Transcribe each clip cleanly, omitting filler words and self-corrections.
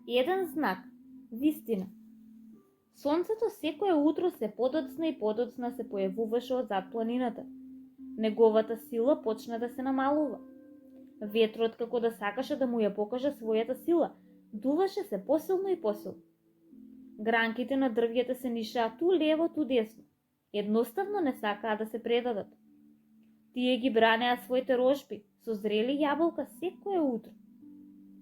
Еден знак, вистина. Сонцето секое утро се подоцна и подоцна се појавуваше од зад планината. Неговата сила почна да се намалува. Ветрот, како да сакаше да му ја покаже својата сила, дуваше се посилно и посилно. Гранките на дрвјата се нишаа ту лево, ту десно. Едноставно не сакаа да се предадат. Тие ги бранеа своите рожби со зрели јаболка секое утро.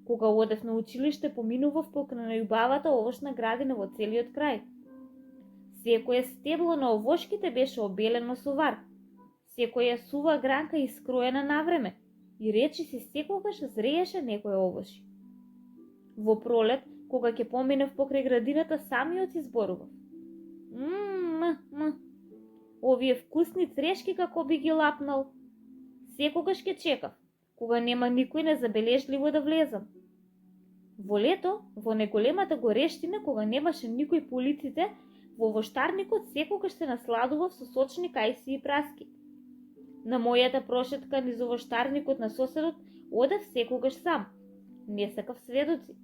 Кога одев на училиште, поминував покрај најубавата овошна градина во целиот крај. Секое стебло на овошките беше обелено со вар. Секоја сува гранка искроена навреме и речиси секогаш зрееше некој овоши. Во пролет, кога ќе поминев покрај градината, самиот изборував. Овие вкусни црешки како би ги лапнал. Секогаш ќе чекав, кога нема никој незабележливо да влезам. Во лето, во неголемата горештина, кога немаше никој по улиците, во овоштарникот секогаш се насладував со сочни кајси и праски. На мојата прошетка низ овоштарникот на соседот одев секогаш сам. Не сакав сведоци.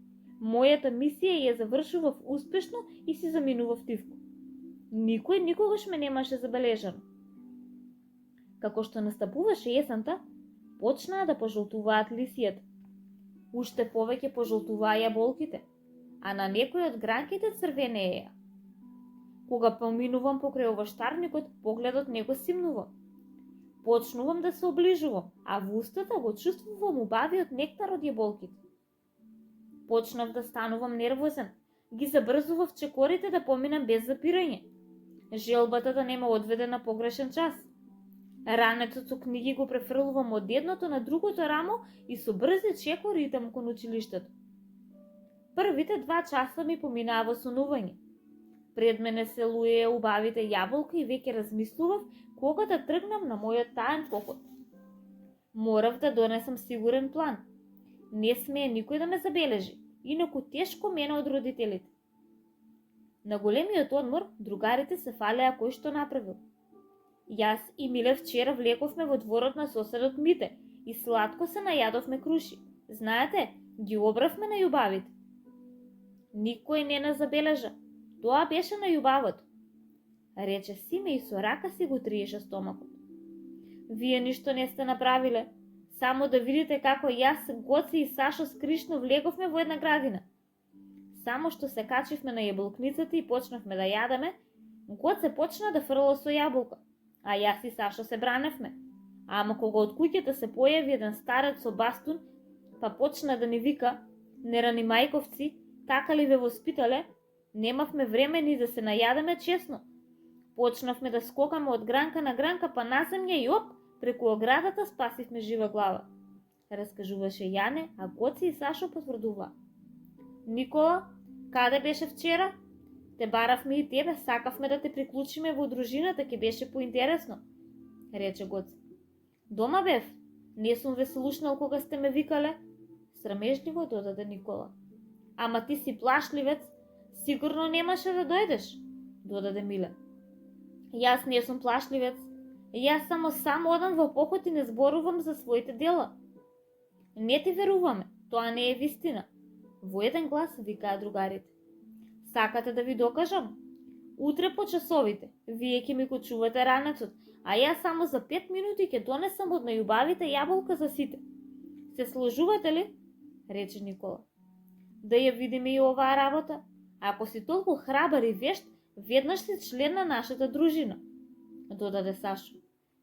Мојата мисија ја завршував успешно и си заминував тивко. Никој никогаш ме немаше забележано. Како што настапуваше есента, почнаа да пожолтуваат лисијата. Уште повеќе пожолтуваа јаболките, а на некој од гранките црвенееја. Кога поминувам покрај овоштарникот, погледот не го симнува. Почнувам да се оближувам, а во устата го чувствувам убавиот нектар од јаболките. Почнав да станувам нервозен, ги забрзував чекорите да поминам без запирање. Желбата да не ме одведе на погрешен час. Ранецот со книги го префрлувам од едното на другото рамо и со брзи чекори идам кон училиштето. Првите 2 часа ми поминаа во сонување. Пред мене се луеја убавите јаболка и веќе размислував кога да тргнам на мојот таен поход. Морав да донесам сигурен план. Не смее никој да ме забележи, инаку тешко мене од родителите. На големиот одмор другарите се фалеа кој што направил. Јас и Миле вчера влековме во дворот на соседот Мите и сладко се најадовме круши. Знаете, ги обравме на јубавите. Никој не нас забележа. Тоа беше на јубавото, рече Симе и со рака си го триеше стомакот. Вие ништо не сте направиле, само да видите како јас, Гоци и Сашо с Кришно влеговме во една градина. Само што се качивме на јаболкницата и почнавме да јадеме, Гоце почна да фрла со јаболка, а јас и Сашо се браневме. Ама кога од куќата се појави еден старец со бастун, па почна да ни вика: "Нерани мајковци, така ли ве воспитале?" Немавме време ни да се најадеме чесно. Почнавме да скокаме од гранка на гранка, па на земја и оп, преку оградата спасивме жива глава. Раскажуваше Јане, а Гоци и Сашо потврдува. Никола, каде беше вчера? Те баравме и тебе, сакавме да те приклучиме во дружината, ќе беше поинтересно, рече Гоци. Дома бев, не сум ве слушнал кога сте ме викале, срамежливо додаде Никола. Ама ти си плашливец, сигурно немаше да дојдеш, додаде Миле. Јас не сум плашливец, јас само одам во поход и не зборувам за своите дела. Не ти веруваме, тоа не е вистина, во еден глас викаа другарите. Сакате да ви докажам? Утре по часовите, вие ќе ми го чувате ранецот, а јас само за 5 минути ќе донесам од најубавите јаболка за сите. Се сложувате ли? Рече Никола. Да ја видиме и оваа работа. Ако си толку храбар и вешт, веднаш си член на нашата дружина, додаде Сашо.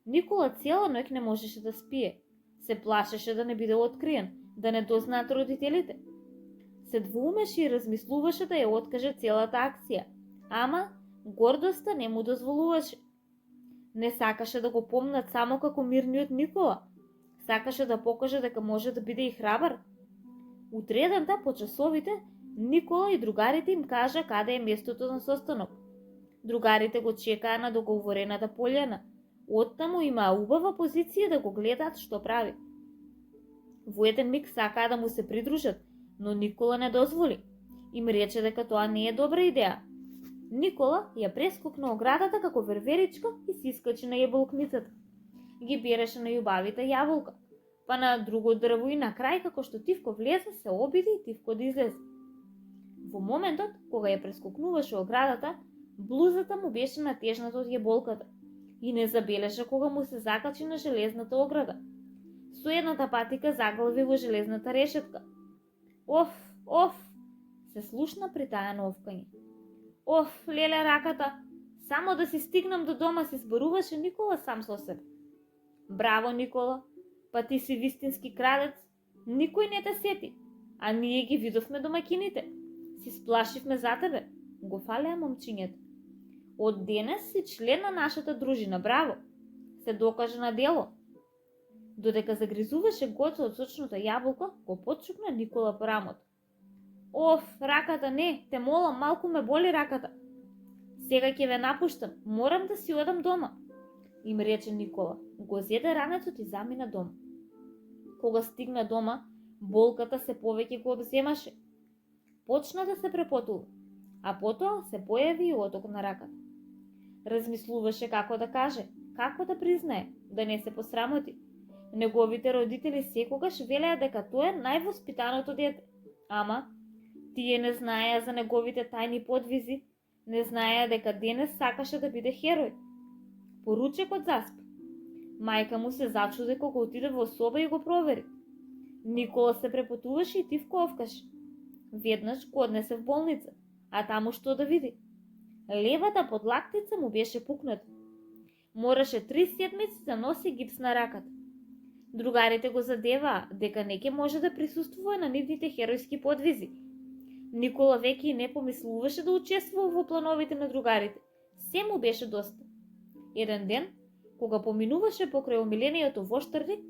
Никола цела ноќ не можеше да спие. Се плашеше да не биде откриен, да не дознаат родителите. Се двоумеше и размислуваше да ја откаже целата акција, ама гордоста не му дозволуваше. Не сакаше да го помнат само како мирниот Никола. Сакаше да покаже дека може да биде и храбар. Утредента по часовите Никола и другарите им кажа каде е местото на состанок. Другарите го чекаа на договорената пољана. Оттаму имаа убава позиција да го гледаат што прави. Во еден миг сакаа да му се придружат, но Никола не дозволи. Им рече дека тоа не е добра идеја. Никола ја прескокна оградата како верверичка и си искачи на јаболкницата. Ги береше на јубавите јаболка, па на друго дрво и на крај како што Тивко влезе се обиди и Тивко да излезе. Во моментот кога ја прескокнуваше оградата, блузата му беше натежната од јеболката и не забележа кога му се закачи на железната ограда. Со едната патика заглави во железната решетка. Оф, се слушна притајано овкање. Оф, леле раката, само да си стигнам до дома, се зборуваше Никола сам со себе. Браво, Никола, па ти си вистински крадец, никој не те сети, а ние ги видовме домакините. Си сплашивме за тебе, го фалеа момчињето. Од денес си член на нашата дружина, браво, се докажа на дело. Додека загризуваше гоцо од сочното јаболко, го потчупна Никола по рамото. Оф, раката не, те молам, малку ме боли раката. Сега ќе ве напуштам, морам да си одам дома, им рече Никола. Го зеде ранецот и замина дома. Кога стигна дома, болката се повеќе го обземаше. Почна да се препотува, а потоа се појави и оток на раката. Размислуваше како да каже, како да признае, да не се посрамоти. Неговите родители секогаш велеа дека тоа е највоспитаното дете, ама тие не знаеа за неговите тајни подвизи, не знаеа дека денес сакаше да биде херој. Поручекот заспа. Мајка му се зачуди кога отиде во соба и го провери. Никола се препотуваше и тивковкаше. Веднаш го однесе в болница, а таму што да види? Левата подлактица му беше пукната. Мораше 3 седмици да носи гипс на раката. Другарите го задеваа дека не ќе може да присуствува на нивните херојски подвизи. Никола веќе и не помислуваше да учествува во плановите на другарите. Се му беше доста. Еден ден, кога поминуваше покрај омилениот воштарник,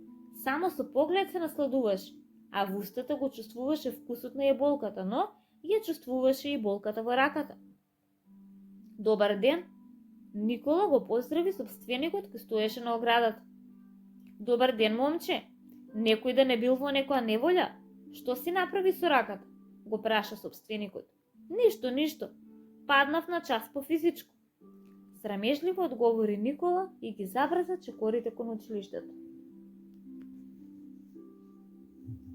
само со поглед се насладуваше, а во устата го чувствуваше вкусот на јеболката, но ја чувствуваше и болката во раката. Добар ден! Никола го поздрави сопственикот кој стоеше на оградата. Добар ден, момче! Некој да не бил во некоја неволја? Што си направи со раката? Го праша сопственикот. Ништо. Паднав на час по физичко. Срамежливо одговори Никола и ги забрза чекорите кон училиштето.